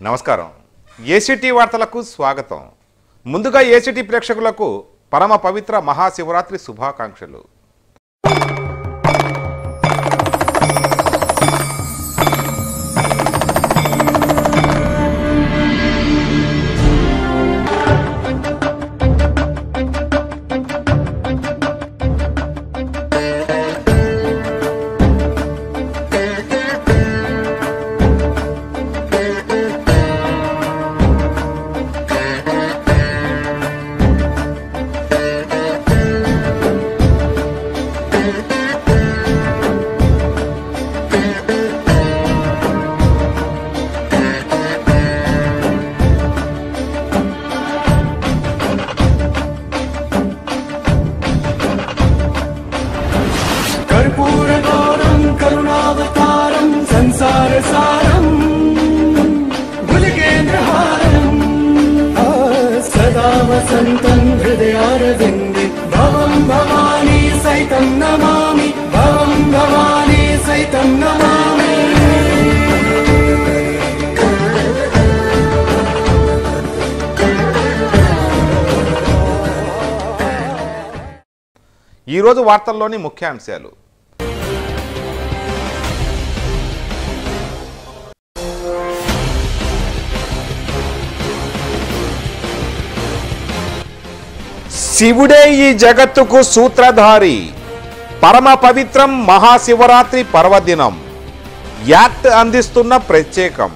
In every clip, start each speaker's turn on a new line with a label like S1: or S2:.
S1: నమస్కారం. ఏసీటీ వార్తలకు స్వాగతం. ముందుగా ఏసీటీ ప్రేక్షకులకు పరమ పవిత్ర మహాశివరాత్రి శుభాకాంక్షలు.
S2: कर्पूरगौरं करुणावतारं संसारसारं भुजगेन्द्रहारं सदा वसन्तं हृदयारविन्दे भवं भवानी सहितं नमामि भवं भवानी सहितं नमामि.
S1: ఈ రోజు వార్తల్లోని ముఖ్యాంశాలు. శివుడే ఈ జగత్తుకు సూత్రధారి. పరమ పవిత్రం మహాశివరాత్రి పర్వదినం. యాక్ట్ అందిస్తున్న ప్రత్యేకం.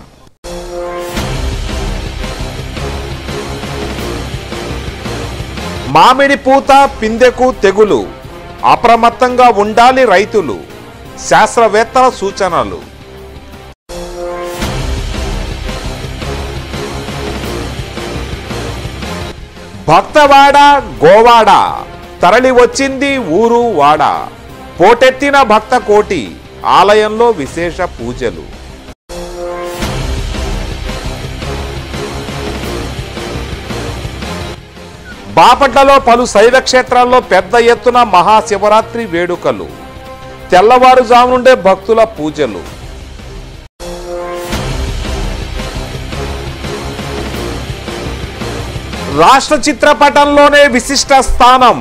S1: మామిడి పూత పిందెకు తెగులు. అప్రమత్తంగా ఉండాలి రైతులు. శాస్త్రవేత్తల సూచనలు. భక్తవాడ గోవాడ తరలి వచ్చింది ఊరు వాడ. పోటెత్తిన భక్త కోటి. ఆలయంలో విశేష పూజలు. బాపట్లలో పలు శైవ క్షేత్రాల్లో పెద్ద ఎత్తున మహాశివరాత్రి వేడుకలు. తెల్లవారుజాము నుండే భక్తుల పూజలు. రాష్ట్ర చిత్రపటంలోనే విశిష్ట స్థానం.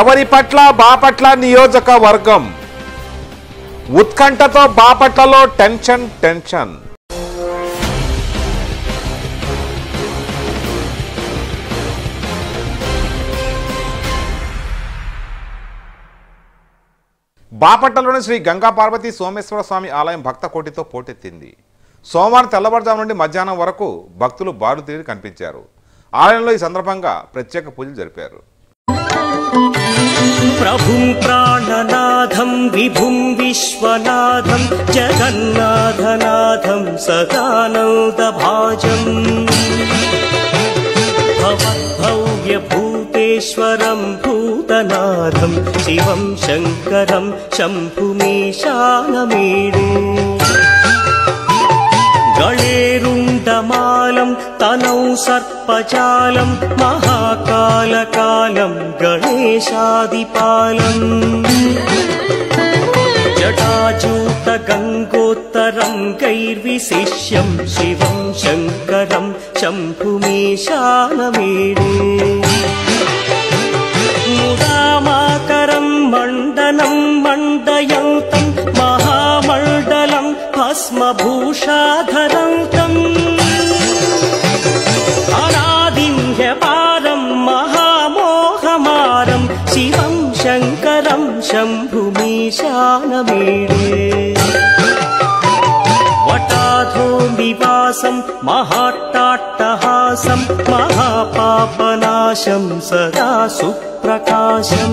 S1: ఎవరి పట్ల? బాపట్ల నియోజకవర్గం. ఉత్కంఠతో బాపట్లలో టెన్షన్. బాపట్లలోని శ్రీ గంగా పార్వతీ సోమేశ్వర స్వామి ఆలయం భక్త కోటితో పోటెత్తింది. సోమవారం తెల్లవారుజాము నుండి మధ్యాహ్నం వరకు భక్తులు బారుతీరి కనిపించారు. ఆలయంలో ఈ సందర్భంగా ప్రత్యేక పూజలు జరిపారు.
S3: ప్రభుం ప్రాణనాథం విభుం విశ్వనాథం జగన్నాథనాథం సదానందభాజం భవ్యభూతేశ్వరం భూతనాథం శివం శంకరం శంభుమీశానమీడే గళేరుండమాలం తనౌ సర్పజాలం మహాకాలకాలం గణేశాదిపాలం జటాజూత గంగోత్తరం గైర్విశిష్యం శివం శంకరం శంభుమీశానమీడే ముదామాకరం మండనం మండయంతం మహామండలం భస్మభూషాధరంతం అనాదిన్యపారం మహామోహమారం శివం శంకరం శంభుమీశానమీడే వటాధో నివాసం మహాట్టాట్టహాసం మహాపాపనాశం సదా సుప్రకాశం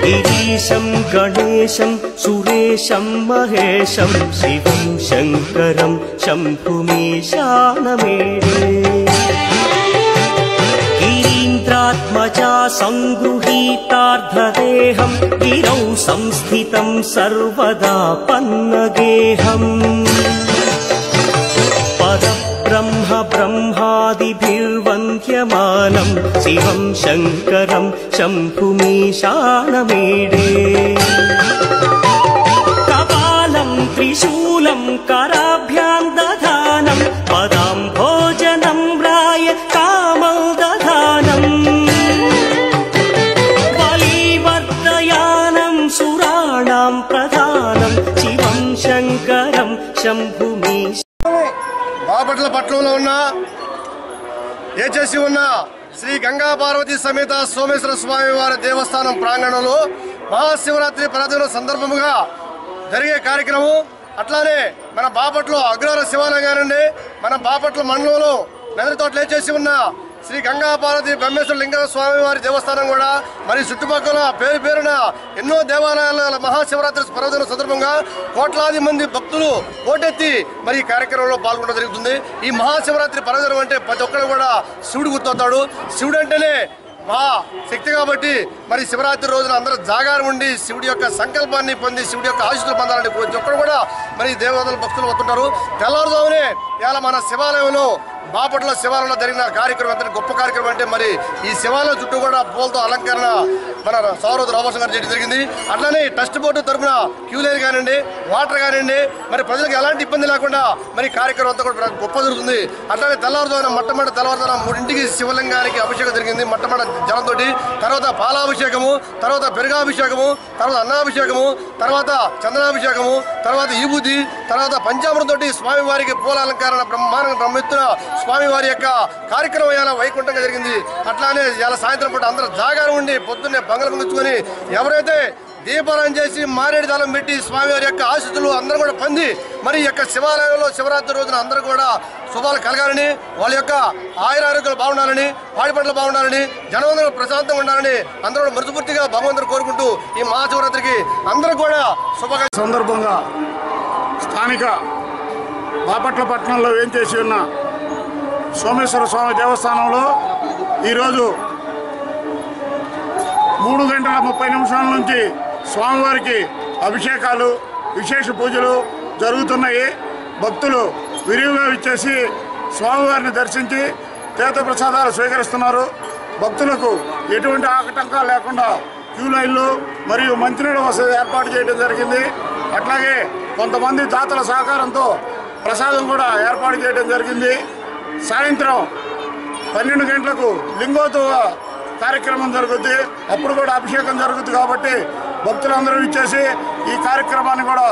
S3: గిరీశం గణేశం సురేశం మహేశం శివం శంకరం శంభుమీశానమీడే గిరీంద్రాత్మజా సంగృహీతార్ధదేహం గిరౌ సంస్థితం సర్వదా పన్నగేహం పరబ్రహ్మ బ్రహ్మాదిభిర్వంద్యమానం శివం శంకరం శంభుమీశానమీడే కపాలం త్రిశూలం कराभ्यां నీ
S4: బాపట్ల పట్టణంలో ఉన్న ఏచేసి ఉన్న శ్రీ గంగా పార్వతీ సమేత సోమేశ్వర స్వామి వారి దేవస్థానం ప్రాంగణంలో మహాశివరాత్రి పర్వదినం సందర్భముగా జరిగే కార్యక్రమం. అట్లానే మన బాపట్ల అగ్రహార శివాలయం గారండి, మన బాపట్ల మండలంలో నది తోటలు ఏచేసి ఉన్న శ్రీ గంగా పార్వతీ బ్రహ్మేశ్వర లింగ స్వామి వారి దేవస్థానం కూడా మరి చుట్టుపక్కల పేరు పేరున ఎన్నో దేవాలయాల మహాశివరాత్రి పర్వదినం సందర్భంగా కోట్లాది మంది భక్తులు పోటెత్తి మరి ఈ కార్యక్రమంలో పాల్గొనడం జరుగుతుంది. ఈ మహాశివరాత్రి పర్వదినం అంటే ప్రతి ఒక్కరు కూడా శివుడు గుర్తవుతాడు. శివుడు అంటేనే మహా శక్తి కాబట్టి మరి శివరాత్రి రోజున అందరూ జాగారం ఉండి శివుడి యొక్క సంకల్పాన్ని పొంది శివుడి యొక్క ఆశీస్సులు పొందాలని ప్రతి ఒక్కరు కూడా మరి దేవతల భక్తులు వస్తుంటారు. తెల్లవారుజామునే ఇలా మన శివాలయంలో బాపట్ల శివాలయంలో జరిగిన కార్యక్రమం ఎంత గొప్ప కార్యక్రమం అంటే మరి ఈ శివాలయం చుట్టూ కూడా పూలతో అలంకరణ మన సౌరవ్ రామోసం గారు చేయడం జరిగింది. అట్లానే ట్రస్ట్ బోర్డు తరఫున క్యూ లైన్ కానివ్వండి, వాటర్ కానివ్వండి, మరి ప్రజలకు ఎలాంటి ఇబ్బంది లేకుండా మరి కార్యక్రమం అంతా కూడా గొప్ప జరుగుతుంది. అట్లానే తెల్లవారుజామున మొట్టమొదటి తెల్లవారుజామున 3ంటికి శివలింగానికి అభిషేకం జరిగింది. మొట్టమొదటి జలంతో, తర్వాత పాలాభిషేకము, తర్వాత పెరుగాభిషేకము, తర్వాత అన్నాభిషేకము, తర్వాత చందనాభిషేకము, తర్వాత ఈబుద్ధి, తర్వాత పంచామృతంతో స్వామివారికి పూల అలంకరణ బ్రహ్మెత్తున స్వామివారి యొక్క కార్యక్రమం ఇలా వైకుంఠంగా జరిగింది. అట్లానే ఇలా సాయంత్రం పూట అందరూ జాగారం ఉండి పొద్దున్నే బంగళ ముగించుకొని ఎవరైతే దీపాలను చేసి మారేడు దళం పెట్టి స్వామివారి యొక్క ఆశీస్సులు అందరూ కూడా పొంది మరి ఈ యొక్క శివాలయంలో శివరాత్రి రోజున అందరూ కూడా శుభాలు కలగాలని, వాళ్ళ యొక్క ఆయురారోగ్యాలు బాగుండాలని, పాడి పంటలు బాగుండాలని, జనమందరూ ప్రశాంతంగా ఉండాలని అందరూ కూడా మనస్ఫూర్తిగా భగవంతుడు కోరుకుంటూ ఈ మహాశివరాత్రికి అందరూ కూడా శుభాకాంక్షలు
S5: సందర్భంగా స్థానిక బాపట్ల పట్టణంలో ఏం చేసి ఉన్న సోమేశ్వర స్వామి దేవస్థానంలో ఈరోజు 3:30 నుంచి స్వామివారికి అభిషేకాలు, విశేష పూజలు జరుగుతున్నాయి. భక్తులు విరివిగా ఇచ్చేసి స్వామివారిని దర్శించి తీర్థప్రసాదాలు స్వీకరిస్తున్నారు. భక్తులకు ఎటువంటి ఆటంకాలు లేకుండా క్యూ లైన్లు మరియు మంచినీళ్ళ వసతి ఏర్పాటు చేయడం జరిగింది. అట్లాగే కొంతమంది దాతల సహకారంతో ప్రసాదం కూడా ఏర్పాటు చేయడం జరిగింది. సాయంత్రం 12 గంటలకు లింగోత్సవ కార్యక్రమం జరుగుద్ది. అప్పుడు కూడా అభిషేకం జరుగుతుంది. కాబట్టి భక్తులందరూ ఇచ్చేసి ఈ కార్యక్రమాన్ని కూడా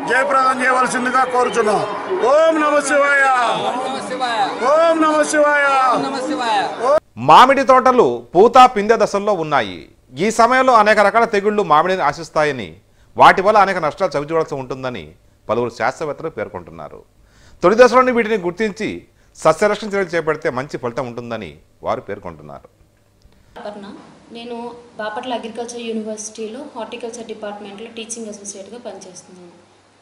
S5: జయప్రదం చేయవలసిందిగా కోరుచున్నాం. ఓం నమః శివాయ, ఓం నమః శివాయ.
S1: మామిడి తోటలు పూత పిందె దశల్లో ఉన్నాయి. ఈ సమయంలో అనేక రకాల తెగుళ్లు మామిడిని ఆశిస్తాయని, వాటి వల్ల అనేక నష్టాలు చవిచూడాల్సి ఉంటుందని పలువురు శాస్త్రవేత్తలు పేర్కొంటున్నారు. తొలి దశలోని వీటిని గుర్తించి సస్యరక్షణ చర్యలు చేపడితే మంచి ఫలితం ఉంటుందని వారు పేర్కొంటున్నారు.
S6: నేను బాపట్ల అగ్రికల్చర్ యూనివర్సిటీలో హార్టికల్చర్ డిపార్ట్మెంట్లో టీచింగ్ అసోసియేట్గా పనిచేస్తున్నాను.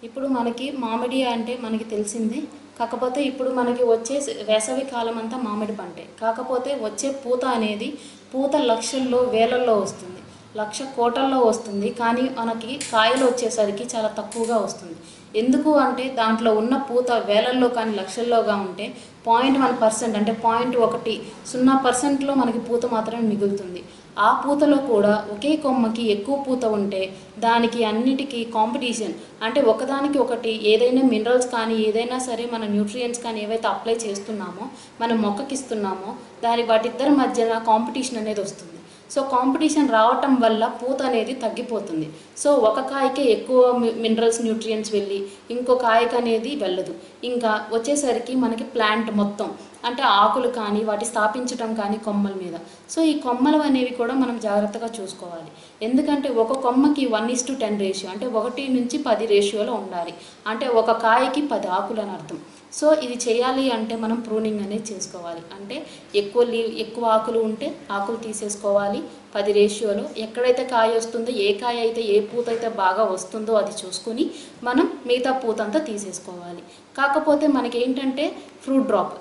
S6: ఇప్పుడు మనకి మామిడి అంటే మనకి తెలిసిందే. కాకపోతే ఇప్పుడు మనకి వచ్చే వేసవి కాలం అంతా మామిడి పంటే. కాకపోతే వచ్చే పూత అనేది పూత లక్షల్లో వేలల్లో వస్తుంది, 1,00,000 కోట్లలో వస్తుంది. కానీ మనకి కాయలు వచ్చేసరికి చాలా తక్కువగా వస్తుంది. ఎందుకు అంటే దాంట్లో ఉన్న పూత వేలల్లో కానీ లక్షల్లోగా ఉంటే 0.1% అంటే 0.10% మనకి పూత మాత్రమే మిగులుతుంది. ఆ పూతలో కూడా ఒకే కొమ్మకి ఎక్కువ పూత ఉంటే దానికి అన్నిటికీ కాంపిటీషన్ అంటే ఒకదానికి ఒకటి ఏదైనా మినరల్స్ కానీ ఏదైనా సరే మన న్యూట్రియంట్స్ కానీ ఏవైతే అప్లై చేస్తున్నామో మనం మొక్కకి ఇస్తున్నామో వాటిద్దరి మధ్యన కాంపిటీషన్ అనేది వస్తుంది. సో కాంపిటీషన్ రావటం వల్ల పూత అనేది తగ్గిపోతుంది. సో ఒక కాయకే ఎక్కువ మినరల్స్ న్యూట్రియంట్స్ వెళ్ళి ఇంకో కాయకు అనేది వెళ్ళదు. ఇంకా వచ్చేసరికి మనకి ప్లాంట్ మొత్తం అంటే ఆకులు కానీ వాటి స్థాపించడం కానీ కొమ్మల మీద. సో ఈ కొమ్మలు అనేవి కూడా మనం జాగ్రత్తగా చూసుకోవాలి. ఎందుకంటే ఒక కొమ్మకి 1:10 రేషియో అంటే 1 నుంచి 10 రేషియోలో ఉండాలి. అంటే ఒక కాయకి 10 ఆకులు అని అర్థం. సో ఇది చేయాలి అంటే మనం ప్రూనింగ్ అనేది చేసుకోవాలి. అంటే ఎక్కువ ఆకులు ఉంటే ఆకులు తీసేసుకోవాలి 10 రేషియోలో. ఎక్కడైతే కాయ వస్తుందో ఏ కాయ అయితే ఏ పూత అయితే బాగా వస్తుందో అది చూసుకొని మనం మిగతా పూత అంతా తీసేసుకోవాలి. కాకపోతే మనకి ఏంటంటే ఫ్రూట్ డ్రాప్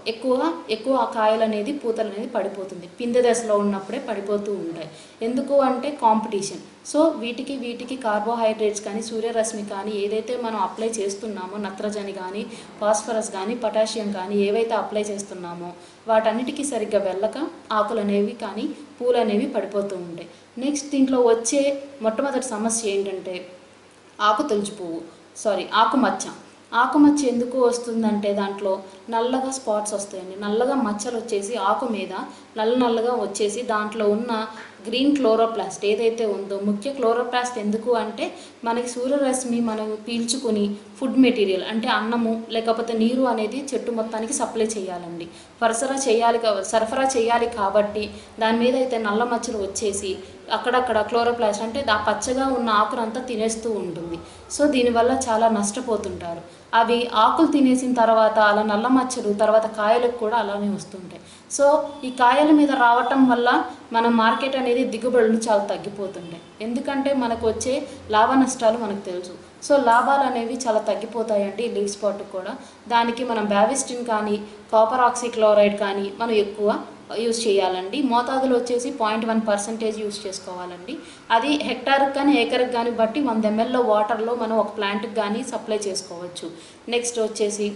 S6: ఎక్కువ ఆ కాయలు అనేది పూతలు అనేది పడిపోతుంది. పిందె దశలో ఉన్నప్పుడే పడిపోతూ ఉంటాయి. ఎందుకు అంటే కాంపిటీషన్. సో వీటికి కార్బోహైడ్రేట్స్ కానీ సూర్యరశ్మి కానీ ఏదైతే మనం అప్లై చేస్తున్నామో నత్రజని కానీ ఫాస్ఫరస్ కానీ పొటాషియం కానీ ఏవైతే అప్లై చేస్తున్నామో వాటన్నిటికీ సరిగ్గా వెళ్ళక ఆకులు అనేవి కానీ పూలు అనేవి పడిపోతూ ఉంటాయి. నెక్స్ట్ దీంట్లో వచ్చే మొట్టమొదటి సమస్య ఏంటంటే ఆకుమచ్చ ఎందుకు వస్తుందంటే దాంట్లో నల్లగా స్పాట్స్ వస్తాయండి. నల్లగా మచ్చలు వచ్చేసి ఆకు మీద నల్లగా వచ్చేసి దాంట్లో ఉన్న గ్రీన్ క్లోరోప్లాస్ట్ ఏదైతే ఉందో, ముఖ్య క్లోరోప్లాస్ట్ ఎందుకు అంటే మనకి సూర్యరశ్మి మనం పీల్చుకుని ఫుడ్ మెటీరియల్ అంటే అన్నము లేకపోతే నీరు అనేది చెట్టు మొత్తానికి సప్లై చేయాలండి, సరఫరా చేయాలి కాబట్టి దాని మీద అయితే నల్ల మచ్చలు వచ్చేసి అక్కడక్కడ క్లోరోప్లాస్ట్ అంటే పచ్చగా ఉన్న ఆకునంతా తినేస్తూ ఉంటుంది. సో దీనివల్ల చాలా నష్టపోతుంటారు. అవి ఆకులు తినేసిన తర్వాత అలా నల్ల మచ్చలు తర్వాత కాయలకు కూడా అలానే వస్తుంటాయి. సో ఈ కాయల మీద రావటం వల్ల మన మార్కెట్ అనేది దిగుబడులు చాలా తగ్గిపోతుంటాయి. ఎందుకంటే మనకు వచ్చే లాభ నష్టాలు మనకు తెలుసు. సో లాభాలు అనేవి చాలా తగ్గిపోతాయండి లీవ్ స్పాట్ కూడా. దానికి మనం బ్యావిస్టిన్ కానీ కాపర్ ఆక్సిక్లోరైడ్ కానీ మనం ఎక్కువ యూజ్ చేయాలండి. మోతాదులో వచ్చేసి 0.1% యూజ్ చేసుకోవాలండి. అది హెక్టార్కి కానీ ఏకర్కి కానీ బట్టి 100 ml వాటర్లో మనం ఒక ప్లాంట్కి కానీ సప్లై చేసుకోవచ్చు. నెక్స్ట్ వచ్చేసి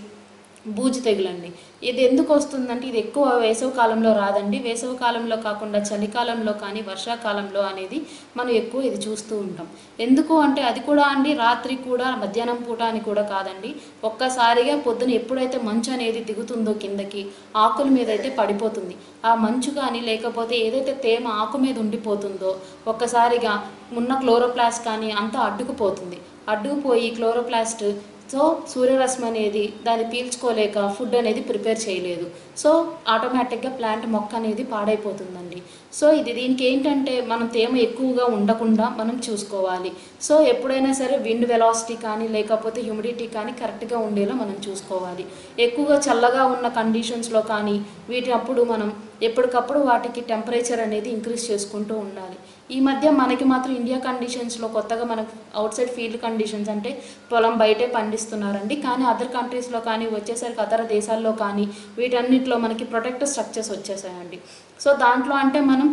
S6: బూజు తెగులండి. ఇది ఎందుకు వస్తుందంటే ఇది ఎక్కువ వేసవి కాలంలో రాదండి. వేసవి కాలంలో కాకుండా చలికాలంలో కానీ వర్షాకాలంలో అనేది మనం ఎక్కువ ఇది చూస్తూ ఉంటాం. ఎందుకు అంటే అది కూడా అండి రాత్రి కూడా మధ్యాహ్నం పూట అని కూడా కాదండి, ఒక్కసారిగా పొద్దున ఎప్పుడైతే మంచు అనేది దిగుతుందో కిందకి ఆకుల మీద అయితే పడిపోతుంది. ఆ మంచు కానీ లేకపోతే ఏదైతే తేమ ఆకు మీద ఉండిపోతుందో ఒక్కసారిగా ఉన్న క్లోరోప్లాస్ట్ కానీ అంతా అడ్డుకుపోయి క్లోరోప్లాస్ట్ సో సూర్యరశ్మి అనేది దాన్ని పీల్చుకోలేక ఫుడ్ అనేది ప్రిపేర్ చేయలేదు. సో ఆటోమేటిక్గా ప్లాంట్ మొక్క అనేది పాడైపోతుందండి. సో దీనికి ఏంటంటే మనం తేమ ఎక్కువగా ఉండకుండా మనం చూసుకోవాలి. సో ఎప్పుడైనా సరే విండ్ వెలాసిటీ కానీ లేకపోతే హ్యూమిడిటీ కానీ కరెక్ట్గా ఉండేలా మనం చూసుకోవాలి. ఎక్కువగా చల్లగా ఉన్న కండిషన్స్లో కానీ వీటినప్పుడు మనం ఎప్పటికప్పుడు వాటికి టెంపరేచర్ అనేది ఇంక్రీజ్ చేసుకుంటూ ఉండాలి. ఈ మధ్య మనకి మాత్రం ఇండియా కండిషన్స్లో కొత్తగా మనకు అవుట్ సైడ్ ఫీల్డ్ కండిషన్స్ అంటే పొలం బయటే పండిస్తున్నారండి. కానీ అదర్ కంట్రీస్లో కానీ వచ్చేసరికి అతర దేశాల్లో కానీ వీటన్నిటిలో మనకి ప్రొటెక్టివ్ స్ట్రక్చర్స్ వచ్చేసాయండి. సో దాంట్లో అంటే మనం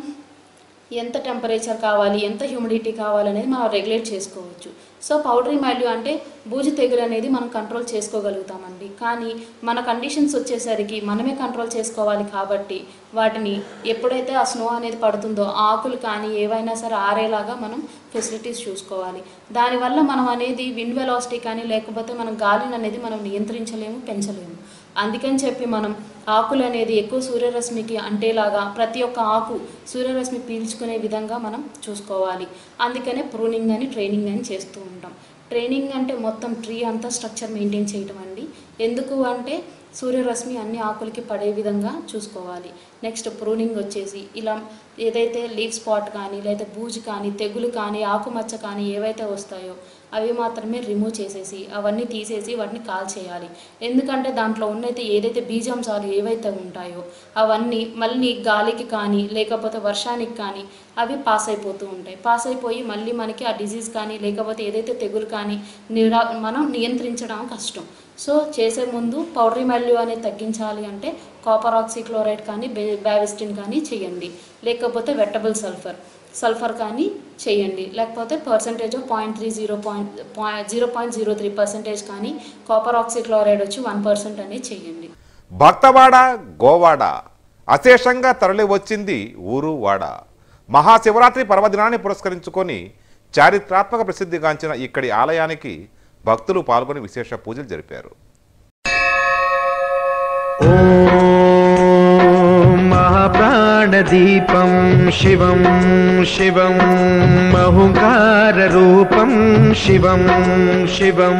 S6: ఎంత టెంపరేచర్ కావాలి ఎంత హ్యూమిడిటీ కావాలనేది మనం రెగ్యులేట్ చేసుకోవచ్చు. సో పౌడరీ మైల్డ్యూ అంటే బూజు తెగులు అనేది మనం కంట్రోల్ చేసుకోగలుగుతామండి. కానీ మన కండిషన్స్ వచ్చేసరికి మనమే కంట్రోల్ చేసుకోవాలి కాబట్టి వాటిని ఎప్పుడైతే ఆ స్నో అనేది పడుతుందో ఆకులు కానీ ఏవైనా సరే ఆరేలాగా మనం ఫెసిలిటీస్ చూసుకోవాలి. దానివల్ల మనం అనేది విండ్ వెలాసిటీ కానీ లేకపోతే మనం గాలిని అనేది మనం నియంత్రించలేము, పెంచలేము. అందుకని చెప్పి మనం ఆకులు అనేది ఎక్కువ సూర్యరశ్మికి అంటేలాగా ప్రతి ఒక్క ఆకు సూర్యరశ్మి పీల్చుకునే విధంగా మనం చూసుకోవాలి. అందుకనే ప్రూనింగ్ అని ట్రైనింగ్ అని చేస్తూ ఉంటాం. ట్రైనింగ్ అంటే మొత్తం ట్రీ అంతా స్ట్రక్చర్ మెయింటైన్ చేయటం అండి. ఎందుకు అంటే సూర్యరశ్మి అన్ని ఆకులకి పడే విధంగా చూసుకోవాలి. నెక్స్ట్ ప్రూనింగ్ వచ్చేసి ఇలా ఏదైతే లీవ్ స్పాట్ కానీ లేదా బూజు కానీ తెగులు కానీ ఆకుమచ్చ కానీ ఏవైతే వస్తాయో అవి మాత్రమే రిమూవ్ చేసేసి అవన్నీ తీసేసి వాటిని కాల్చేయాలి. ఎందుకంటే దాంట్లో ఉన్నైతే ఏదైతే బీజాంశాలు ఏవైతే ఉంటాయో అవన్నీ మళ్ళీ గాలికి కానీ లేకపోతే వర్షానికి కానీ అవి పాస్ అయిపోతూ ఉంటాయి. పాస్ అయిపోయి మళ్ళీ మనకి ఆ డిజీజ్ కానీ లేకపోతే ఏదైతే తెగులు కానీ మనం నియంత్రించడం కష్టం. సో చేసే ముందు పౌడరీ మైల్డ్యూ అనేది తగ్గించాలి అంటే కాపర్ ఆక్సిక్లోరైడ్ కానీ బ్యావిస్టిన్ కానీ చేయండి, లేకపోతే వెట్టబుల్ సల్ఫర్ కానీ చేయండి, లేకపోతే పర్సంటేజ్ ఆఫ్ 0.03% కానీ కాపర్ ఆక్సిక్లోరైడ్ వచ్చి 1% అనేది చేయండి.
S1: భక్తవాడ గోవాడ అశేషంగా తరలి వచ్చింది ఊరు వాడ. మహాశివరాత్రి పర్వదినాన్ని పురస్కరించుకొని చారిత్రాత్మక ప్రసిద్ధిగాంచిన ఇక్కడి ఆలయానికి భక్తులు పాల్గొని విశేష పూజలు జరిపారు.
S7: महाप्राणदीपं शिवं शिवं महुकाररूपं शिवं शिवं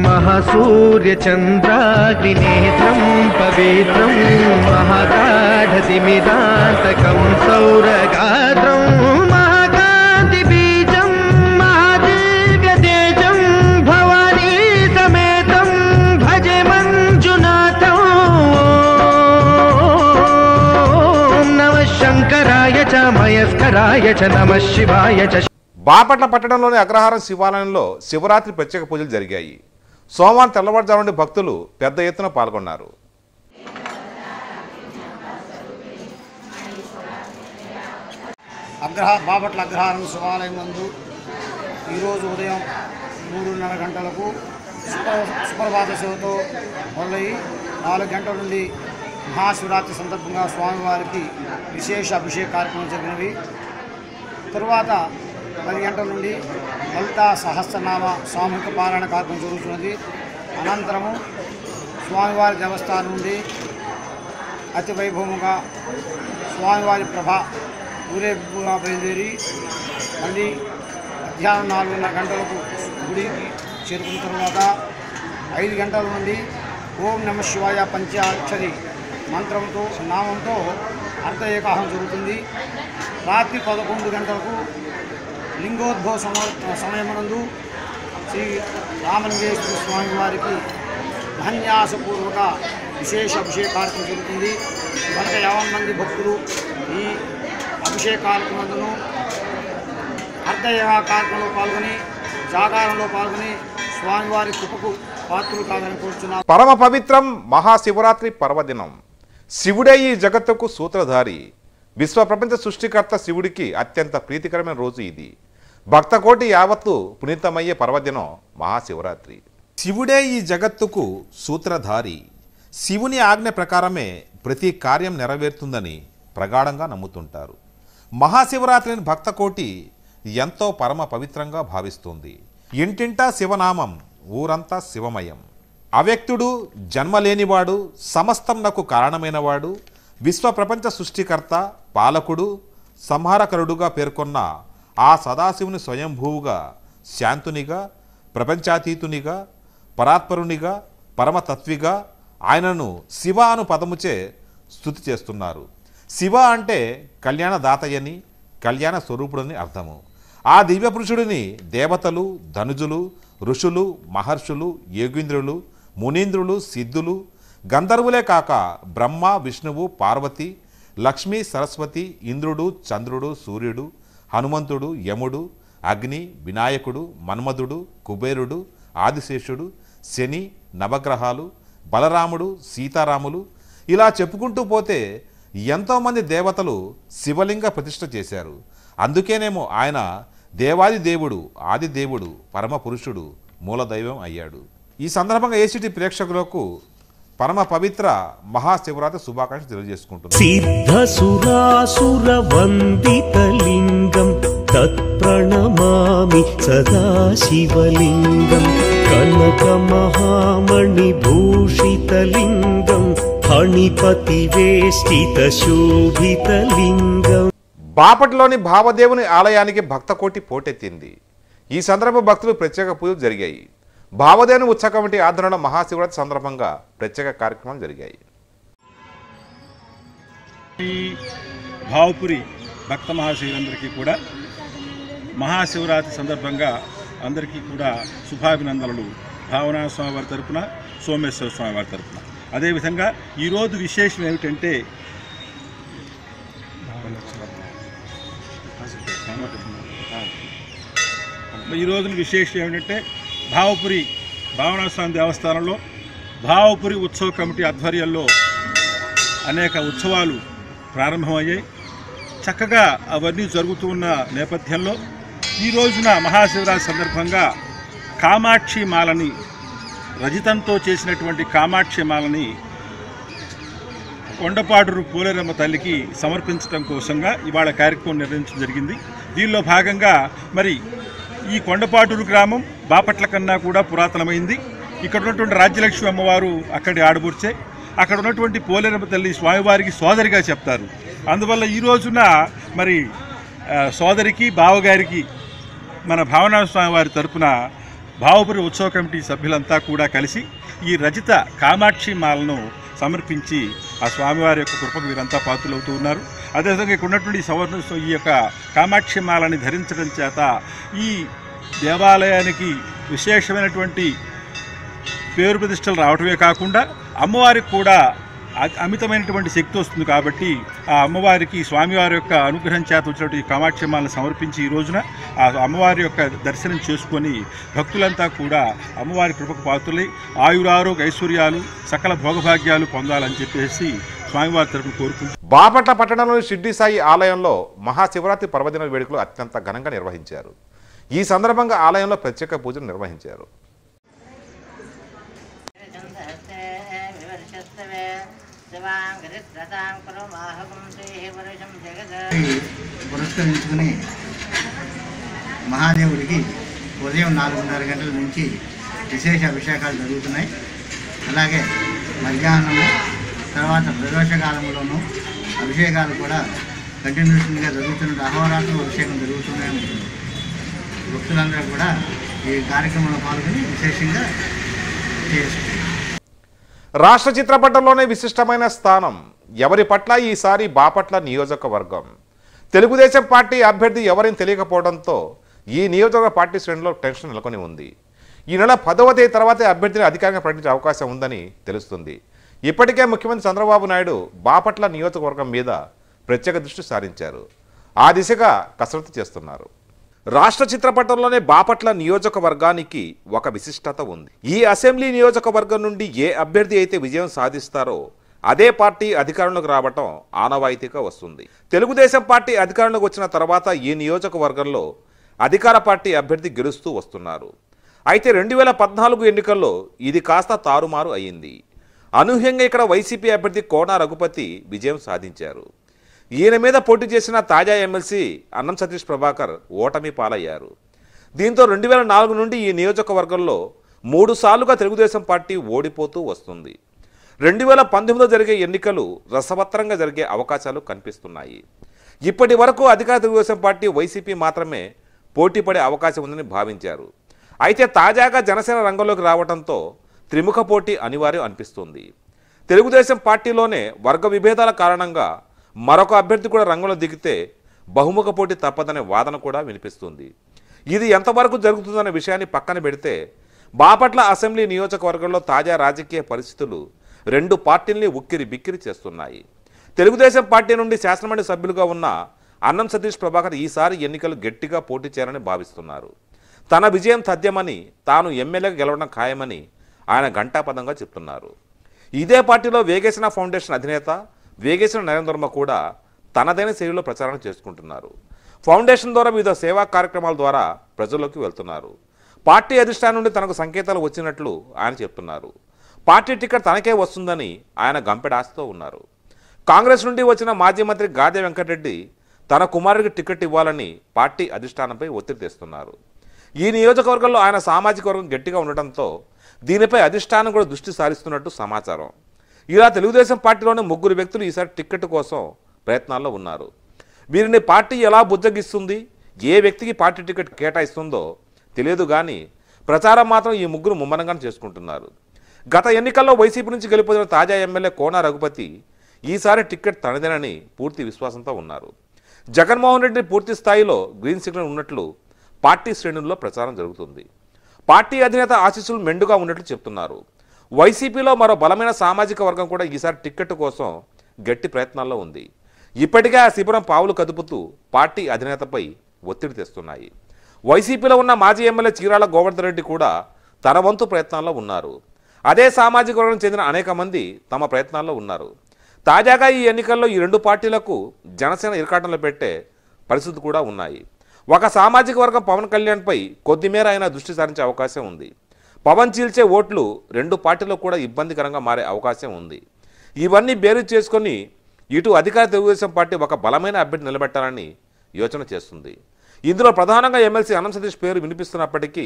S7: महासूर्यचन्द्राग्निनेत्रं पवित्रं महागाढतिमिरान्तकं सौरगात्रं महाकान्तिबीजं महादिव्यतेजं भवानी समेतं भजे मञ्जुनाथं శంకరాయ చ మయస్కరాయ చ నమః శివాయ చ.
S1: బాపట్ల పట్టణంలోని అగ్రహారం శివాలయంలో శివరాత్రి ప్రత్యేక పూజలు జరిగాయి. సోమవారం తెల్లవారుజాము నుండి భక్తులు పెద్ద ఎత్తున పాల్గొన్నారు.
S8: బాపట్ల అగ్రహారం శివాలయం నందు ఈరోజు ఉదయం 3:30 గంటలకు సుప్రభాత సేవతో మొదలయ్యి 4 గంటల నుండి మహాశివరాత్రి సందర్భంగా స్వామివారికి విశేష అభిషేక కార్యక్రమం జరిగినవి. తరువాత 10 గంటల నుండి లలితా సహస్రనామ సామూహిక పారాయణ కార్యక్రమం జరుగుతున్నది. అనంతరము స్వామివారి దేవస్థానం నుండి అతి వైభవముగా స్వామివారి ప్రభ ఊరేగింపుగా బయలుదేరి మళ్ళీ మధ్యాహ్నం 4:30 గంటలకు గుడికి చేరుకున్న తర్వాత 5 గంటల నుండి ఓం నమ శివాయ పంచాక్షరి మంత్రంతో నామంతో అర్ధ ఏకాహం జరుగుతుంది. రాత్రి 11 గంటలకు లింగోద్భవ సమయమునందు శ్రీ రామలింగేశ్వర స్వామి వారికి మహన్యాసపూర్వక విశేష అభిషేకార్యక్రమం జరుగుతుంది. కనుక 50 మంది భక్తులు ఈ అభిషేకార్యక్రమంలో అర్ధయా కార్యక్రమంలో పాల్గొని జాగారంలో పాల్గొని స్వామివారి కృపకు పాత్రలు కాదని కోరుచున్నారు.
S1: పరమ పవిత్రం మహాశివరాత్రి పర్వదినం. శివుడే ఈ జగత్తుకు సూత్రధారి. విశ్వ ప్రపంచ సృష్టికర్త శివుడికి అత్యంత ప్రీతికరమైన రోజు ఇది. భక్తకోటి యావత్తు పునీతమయ్యే పర్వదినం మహాశివరాత్రి. శివుడే ఈ జగత్తుకు సూత్రధారి. శివుని ఆజ్ఞ ప్రకారమే ప్రతి కార్యం నెరవేరుతుందని ప్రగాఢంగా నమ్ముతుంటారు. మహాశివరాత్రిని భక్తకోటి ఎంతో పరమ పవిత్రంగా భావిస్తుంది. ఇంటింటా శివనామం, ఊరంతా శివమయం. అవ్యక్తుడు, జన్మలేనివాడు, సమస్తంనకు కారణమైనవాడు, విశ్వ ప్రపంచ సృష్టికర్త, పాలకుడు, సంహారకరుడుగా పేర్కొన్న ఆ సదాశివుని స్వయంభూవుగా, శాంతునిగా, ప్రపంచాతీతునిగా, పరాత్పరునిగా, పరమతత్విగా ఆయనను శివ అను పదముచే స్తుతి చేస్తున్నారు. శివ అంటే కళ్యాణదాతయని, కళ్యాణ స్వరూపుడని అర్థము. ఆ దివ్యపురుషుడిని దేవతలు, ధనుజులు, ఋషులు, మహర్షులు, యోగీంద్రులు, మునీంద్రులు, సిద్ధులు, గంధర్వులే కాక బ్రహ్మ, విష్ణువు, పార్వతి, లక్ష్మీ, సరస్వతి, ఇంద్రుడు, చంద్రుడు, సూర్యుడు, హనుమంతుడు, యముడు, అగ్ని, వినాయకుడు, మన్మధుడు, కుబేరుడు, ఆదిశేషుడు, శని, నవగ్రహాలు, బలరాముడు, సీతారాములు ఇలా చెప్పుకుంటూ పోతే ఎంతోమంది దేవతలు శివలింగ ప్రతిష్ఠ చేశారు. అందుకేనేమో ఆయన దేవాది దేవుడు, ఆది దేవుడు, పరమ పురుషుడు, మూలదైవం అయ్యాడు. ఈ సందర్భంగా ఏసీటీ ప్రేక్షకులకు పరమ పవిత్ర మహాశివరాత్రి శుభాకాంక్షలు తెలియజేసుకుంటున్నారు.
S3: సిద్ధసురాసుర వందితలింగం తత్ప్రణమామి సదా శివలింగం కనక మహామణి భూషితలింగం ఫణిపతి వేష్టిత శోభితలింగం.
S1: బాపట్లోని భావదేవుని ఆలయానికి భక్తకోటి పోటెత్తింది. ఈ సందర్భ భక్తులు ప్రత్యేక పూజలు జరిగాయి. భావదేవుని ఉత్సవ కమిటీ ఆధ్వర్యంలో మహాశివరాత్రి సందర్భంగా ప్రత్యేక కార్యక్రమాలు జరిగాయి.
S9: ఈ భావపురి భక్త మహాశివులందరికీ కూడా మహాశివరాత్రి సందర్భంగా అందరికీ కూడా శుభాభినందనలు. భావనా స్వామివారి తరపున, సోమేశ్వర స్వామివారి తరపున. అదేవిధంగా ఈరోజు విశేషం ఏమిటంటే భావపురి భావనాస్వామి దేవస్థానంలో భావపురి ఉత్సవ కమిటీ ఆధ్వర్యంలో అనేక ఉత్సవాలు ప్రారంభమయ్యాయి. చక్కగా అవన్నీ జరుగుతూ ఉన్న నేపథ్యంలో ఈ రోజున మహాశివరాత్రి సందర్భంగా కామాక్షి మాలని, రజితంతో చేసినటువంటి కామాక్షి మాలని కొండపాటూరు పోలేరమ్మ తల్లికి సమర్పించడం కోసంగా ఇవాళ కార్యక్రమం నిర్వహించడం జరిగింది. దీనిలో భాగంగా మరి ఈ కొండపాటూరు గ్రామం బాపట్ల కన్నా కూడా పురాతనమైంది. ఇక్కడ ఉన్నటువంటి రాజ్యలక్ష్మి అమ్మవారు అక్కడి ఆడబూర్చే, అక్కడ ఉన్నటువంటి పోలేరమ్మ తల్లి స్వామివారికి సోదరిగా చెప్తారు. అందువల్ల ఈ రోజున మరి సోదరికి, బావగారికి మన భావనా స్వామివారి తరపున భావపురి ఉత్సవ కమిటీ సభ్యులంతా కూడా కలిసి ఈ రజిత కామాక్షి మాలను సమర్పించి ఆ స్వామివారి యొక్క కృపకు వీరంతా పాత్రలవుతూ ఉన్నారు. అదేవిధంగా ఇక్కడ ఉన్నటువంటి ఈ యొక్క కామాక్షి మాలని ధరించడం చేత ఈ దేవాలయానికి విశేషమైనటువంటి పేరు ప్రతిష్టలు రావటమే కాకుండా అమ్మవారికి కూడా అమితమైనటువంటి శక్తి వస్తుంది. కాబట్టి ఆ అమ్మవారికి స్వామివారి యొక్క అనుగ్రహం చేత వచ్చినటువంటి కామాక్షి మాలను సమర్పించి ఈ రోజున ఆ అమ్మవారి యొక్క దర్శనం చేసుకొని భక్తులంతా కూడా అమ్మవారి కృపకు పాత్రులై ఆయురారోగ్య ఐశ్వర్యాలు, సకల భోగభాగ్యాలు పొందాలని చెప్పేసి స్వామివారి తరపున కోరుకుంటున్నారు.
S1: బాపట్ల పట్టణంలోని షిర్డీ సాయి ఆలయంలో మహాశివరాత్రి పర్వదిన వేడుకలు అత్యంత ఘనంగా నిర్వహించారు. ఈ సందర్భంగా ఆలయంలో ప్రత్యేక పూజలు నిర్వహించారు.
S10: పురస్కరించుకుని మహాదేవుడికి ఉదయం 4:30 గంటల నుంచి విశేష అభిషేకాలు జరుగుతున్నాయి. అలాగే మధ్యాహ్నము తర్వాత ప్రదోషకాలంలోనూ అభిషేకాలు కూడా కంటిన్యూషన్గా జరుగుతున్న అహోరాత్రం అభిషేకం జరుగుతూనే ఉంటుంది. భక్తులందరూ కూడా ఈ కార్యక్రమంలో పాల్గొని విశేషంగా చేస్తారు.
S1: రాష్ట్ర చిత్రపటంలోనే విశిష్టమైన స్థానం ఎవరి పట్ల ఈసారి బాపట్ల నియోజకవర్గం. తెలుగుదేశం పార్టీ అభ్యర్థి ఎవరిని తెలియకపోవడంతో ఈ నియోజకవర్గ పార్టీ శ్రేణిలో టెన్షన్ నెలకొని ఉంది. ఈ నెల 10వ తేదీ తర్వాతే అభ్యర్థిని అధికారికంగా ప్రకటించే అవకాశం ఉందని తెలుస్తుంది. ఇప్పటికే ముఖ్యమంత్రి చంద్రబాబు నాయుడు బాపట్ల నియోజకవర్గం మీద ప్రత్యేక దృష్టి సారించారు. ఆ దిశగా కసరత్తు చేస్తున్నారు. రాష్ట్ర చిత్రపటంలోనే బాపట్ల నియోజకవర్గానికి ఒక విశిష్టత ఉంది. ఈ అసెంబ్లీ నియోజకవర్గం నుండి ఏ అభ్యర్థి అయితే విజయం సాధిస్తారో అదే పార్టీ అధికారంలోకి రావటం ఆనవాయితీగా వస్తుంది. తెలుగుదేశం పార్టీ అధికారంలోకి వచ్చిన తర్వాత ఈ నియోజకవర్గంలో అధికార పార్టీ అభ్యర్థి గెలుస్తూ వస్తున్నారు. అయితే 2014 ఎన్నికల్లో ఇది కాస్త తారుమారు అయ్యింది. అనూహ్యంగా ఇక్కడ వైసీపీ అభ్యర్థి కోన రఘుపతి విజయం సాధించారు. ఈయన మీద పోటీ చేసిన తాజా ఎమ్మెల్సీ అన్నం సతీష్ ప్రభాకర్ ఓటమి పాలయ్యారు. దీంతో 2004 నుండి ఈ నియోజకవర్గంలో 3 సార్లుగా తెలుగుదేశం పార్టీ ఓడిపోతూ వస్తుంది. 2019లో జరిగే ఎన్నికలు రసవత్తరంగా జరిగే అవకాశాలు కనిపిస్తున్నాయి. ఇప్పటి వరకు అధికార తెలుగుదేశం పార్టీ వైసీపీ మాత్రమే పోటీ పడే అవకాశం ఉందని భావించారు. అయితే తాజాగా జనసేన రంగంలోకి రావడంతో త్రిముఖ పోటీ అనివార్యం అనిపిస్తుంది. తెలుగుదేశం పార్టీలోనే వర్గ విభేదాల కారణంగా మరొక అభ్యర్థి కూడా రంగంలో దిగితే బహుముఖ పోటీ తప్పదనే వాదన కూడా వినిపిస్తుంది. ఇది ఎంతవరకు జరుగుతుందనే విషయాన్ని పక్కన పెడితే బాపట్ల అసెంబ్లీ నియోజకవర్గంలో తాజా రాజకీయ పరిస్థితులు 2 పార్టీల్ని ఉక్కిరి బిక్కిరి చేస్తున్నాయి. తెలుగుదేశం పార్టీ నుండి శాసనమండలి సభ్యులుగా ఉన్న అన్నం సతీష్ ప్రభాకర్ ఈసారి ఎన్నికలు గట్టిగా పోటీ చేయాలని భావిస్తున్నారు. తన విజయం తథ్యమని, తాను ఎమ్మెల్యేగా గెలవడం ఖాయమని ఆయన ఘంటాపదంగా చెప్తున్నారు. ఇదే పార్టీలో వేగేసిన ఫౌండేషన్ అధినేత వేగేసిన నరేంద్రమ్మ కూడా తనదైన శైలిలో ప్రచారం చేసుకుంటున్నారు. ఫౌండేషన్ ద్వారా వివిధ సేవా కార్యక్రమాల ద్వారా ప్రజల్లోకి వెళ్తున్నారు. పార్టీ అధిష్టానం నుండి తనకు సంకేతాలు వచ్చినట్లు ఆయన చెప్తున్నారు. పార్టీ టికెట్ తనకే వస్తుందని ఆయన గంపెడాస్తో ఉన్నారు. కాంగ్రెస్ నుండి వచ్చిన మాజీ మంత్రి గాదె వెంకటరెడ్డి తన కుమారుడికి టికెట్ ఇవ్వాలని పార్టీ అధిష్టానంపై ఒత్తిడి తెస్తున్నారు. ఈ నియోజకవర్గంలో ఆయన సామాజిక వర్గం గట్టిగా ఉండటంతో దీనిపై అధిష్టానం కూడా దృష్టి సారిస్తున్నట్టు సమాచారం. ఇలా తెలుగుదేశం పార్టీలోని 3 వ్యక్తులు ఈసారి టికెట్ కోసం ప్రయత్నాల్లో ఉన్నారు. వీరిని పార్టీ ఎలా బుజ్జగిస్తుంది, ఏ వ్యక్తికి పార్టీ టికెట్ కేటాయిస్తుందో తెలియదు కానీ ప్రచారం మాత్రం ఈ 3 ముమ్మరంగానే చేసుకుంటున్నారు. గత ఎన్నికల్లో వైసీపీ నుంచి గెలుపొందిన తాజా ఎమ్మెల్యే కోన రఘుపతి ఈసారి టికెట్ తనదేనని పూర్తి విశ్వాసంతో ఉన్నారు. జగన్మోహన్ రెడ్డి పూర్తి స్థాయిలో గ్రీన్ సిగ్నల్ ఉన్నట్లు పార్టీ శ్రేణుల్లో ప్రచారం జరుగుతుంది. పార్టీ అధినేత ఆశీస్సులు మెండుగా ఉన్నట్లు చెప్తున్నారు. వైసీపీలో మరో బలమైన సామాజిక వర్గం కూడా ఈసారి టికెట్ కోసం గట్టి ప్రయత్నాల్లో ఉంది. ఇప్పటికే ఆ శిబిరం పావులు కదుపుతూ పార్టీ అధినేతపై ఒత్తిడి తెస్తున్నాయి. వైసీపీలో ఉన్న మాజీ ఎమ్మెల్యే చీరాల గోవర్ధన్ రెడ్డి కూడా తన వంతు ప్రయత్నాల్లో ఉన్నారు. అదే సామాజిక వర్గం చెందిన అనేక మంది తమ ప్రయత్నాల్లో ఉన్నారు. తాజాగా ఈ ఎన్నికల్లో ఈ 2 పార్టీలకు జనసేన ఇరకాటంలో పెట్టే పరిస్థితులు కూడా ఉన్నాయి. ఒక సామాజిక వర్గం పవన్ కళ్యాణ్పై కొద్దిమేర అయినా దృష్టి సారించే అవకాశం ఉంది. పవన్ చీల్చే ఓట్లు 2 పార్టీలో కూడా ఇబ్బందికరంగా మారే అవకాశం ఉంది. ఇవన్నీ బేరు చేసుకొని ఇటు అధికార తెలుగుదేశం పార్టీ ఒక బలమైన అభ్యర్థి నిలబెట్టాలని యోచన చేస్తుంది. ఇందులో ప్రధానంగా ఎమ్మెల్సీ అన్నం సతీష్ పేరు వినిపిస్తున్నప్పటికీ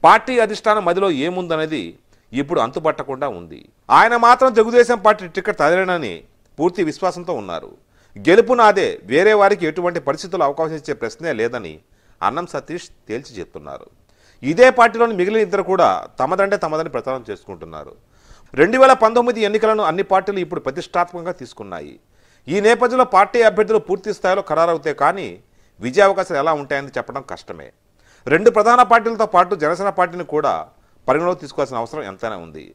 S1: పార్టీ అధిష్టానం మధ్యలో ఏముందనేది ఇప్పుడు అంతుపట్టకుండా ఉంది. ఆయన మాత్రం తెలుగుదేశం పార్టీ టికెట్ తదలేనని పూర్తి విశ్వాసంతో ఉన్నారు. గెలుపు నాదే, వేరే వారికి ఎటువంటి పరిస్థితులు అవకాశం ఇచ్చే ప్రశ్నే లేదని అన్నం సతీష్ తేల్చి చెప్తున్నారు. ఇదే పార్టీలోని మిగిలిన 2 కూడా తమదంటే తమదని ప్రచారం చేసుకుంటున్నారు. 2019 ఎన్నికలను అన్ని పార్టీలు ఇప్పుడు ప్రతిష్టాత్మకంగా తీసుకున్నాయి. ఈ నేపథ్యంలో పార్టీ అభ్యర్థులు పూర్తి స్థాయిలో ఖరారవుతే కానీ విజయ అవకాశాలు ఎలా ఉంటాయని చెప్పడం కష్టమే. 2 ప్రధాన పార్టీలతో పాటు జనసేన పార్టీని కూడా పరిగణలోకి తీసుకోవాల్సిన అవసరం ఎంతైనా ఉంది.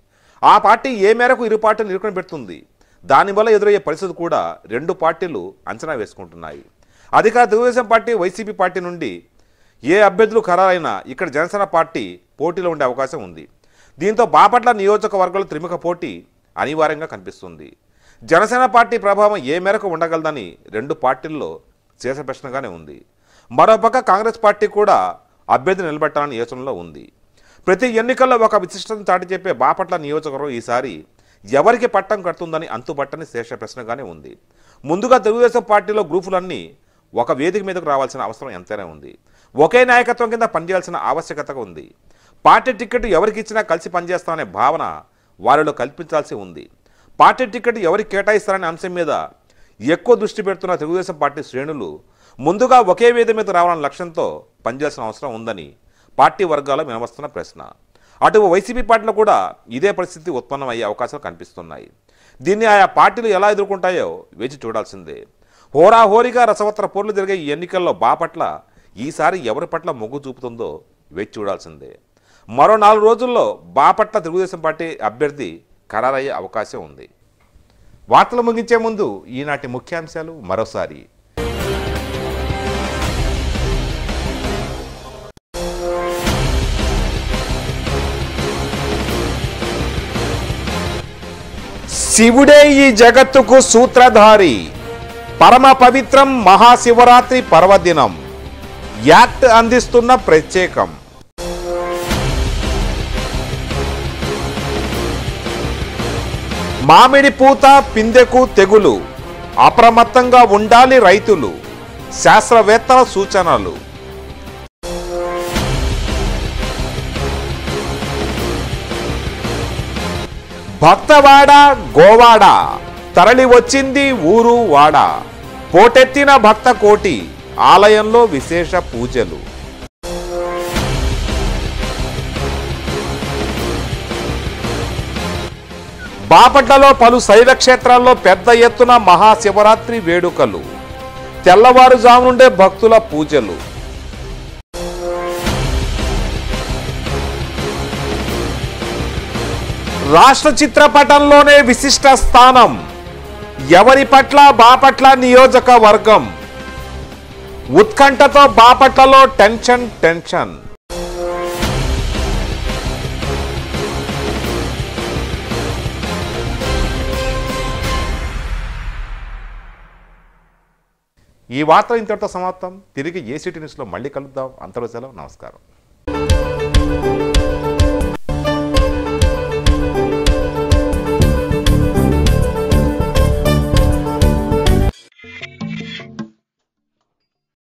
S1: ఆ పార్టీ ఏ మేరకు ఇరు పార్టీలు ఇరుకుని పెడుతుంది, దానివల్ల ఎదురయ్యే పరిస్థితి కూడా 2 పార్టీలు అంచనా వేసుకుంటున్నాయి. అధికార తెలుగుదేశం పార్టీ వైసీపీ పార్టీ నుండి ఏ అభ్యర్థులు ఖరారైనా ఇక్కడ జనసేన పార్టీ పోటీలో ఉండే అవకాశం ఉంది. దీంతో బాపట్ల నియోజకవర్గంలో త్రిముఖ పోటీ అనివార్యంగా కనిపిస్తుంది. జనసేన పార్టీ ప్రభావం ఏ మేరకు ఉండగలదని 2 పార్టీల్లో శేష ప్రశ్నగానే ఉంది. మరోపక్క కాంగ్రెస్ పార్టీ కూడా అభ్యర్థి నిలబెట్టాలని యోచనలో ఉంది. ప్రతి ఎన్నికల్లో ఒక విశిష్టతను చాటి చెప్పే బాపట్ల నియోజకవర్గం ఈసారి ఎవరికి పట్టం కడుతుందని అంతుబట్టని శేష ప్రశ్నగానే ఉంది. ముందుగా తెలుగుదేశం పార్టీలో గ్రూపులన్నీ ఒక వేదిక మీదకు రావాల్సిన అవసరం ఎంతైనా ఉంది. ఒకే నాయకత్వం కింద పనిచేయాల్సిన ఆవశ్యకత ఉంది. పార్టీ టికెట్ ఎవరికి ఇచ్చినా కలిసి పనిచేస్తామనే భావన వారిలో కల్పించాల్సి ఉంది. పార్టీ టికెట్ ఎవరికి కేటాయిస్తారనే అంశం మీద ఎక్కువ దృష్టి పెడుతున్న తెలుగుదేశం పార్టీ శ్రేణులు ముందుగా ఒకే వేదిక మీద రావాలన్న లక్ష్యంతో పనిచేయాల్సిన అవసరం ఉందని పార్టీ వర్గాల్లో వినవస్తున్న ప్రశ్న. అటు వైసీపీ పార్టీలో కూడా ఇదే పరిస్థితి ఉత్పన్నమయ్యే అవకాశాలు కనిపిస్తున్నాయి. దీన్ని ఆయా పార్టీలు ఎలా ఎదుర్కొంటాయో వేచి చూడాల్సిందే. హోరాహోరీగా రసవత్తర పోర్లు జరిగే ఈ ఎన్నికల్లో బాపట్ల ఈసారి ఎవరి పట్ల మొగ్గు చూపుతుందో వేచి చూడాల్సిందే. మరో 4 రోజుల్లో బాపట్ల తెలుగుదేశం పార్టీ అభ్యర్థి ఖరారయ్యే అవకాశం ఉంది. వార్తలు ముగించే ముందు ఈనాటి ముఖ్యాంశాలు మరోసారి. శివుడే ఈ జగత్తుకు సూత్రధారి. పరమ పవిత్రం మహాశివరాత్రి పర్వదినం. యాక్ట్ అందిస్తున్న ప్రత్యేకం. మామిడి పూత పిందెకు తెగులు. అప్రమత్తంగా ఉండాలి రైతులు. శాస్త్రవేత్తల సూచనలు. భక్తవాడ గోవాడ తరలి వచ్చింది ఊరు వాడ. పోటెత్తిన భక్త కోటి. ఆలయంలో విశేష పూజలు. బాపట్లలో పలు శైవ క్షేత్రాల్లో పెద్ద ఎత్తున మహాశివరాత్రి వేడుకలు. తెల్లవారుజాము నుండే భక్తుల పూజలు. రాష్ట్ర చిత్రపటంలోనే విశిష్ట స్థానం. ఎవరి పట్ల బాపట్ల నియోజకవర్గం. ఉత్కంఠతో బాపట్లలో టెన్షన్. ఈ వార్త ఇంతటితో సమాప్తం. తిరిగి ఏసీటీ న్యూస్లో మళ్ళీ కలుద్దాం. అంతవరకు సెలవు. నమస్కారం.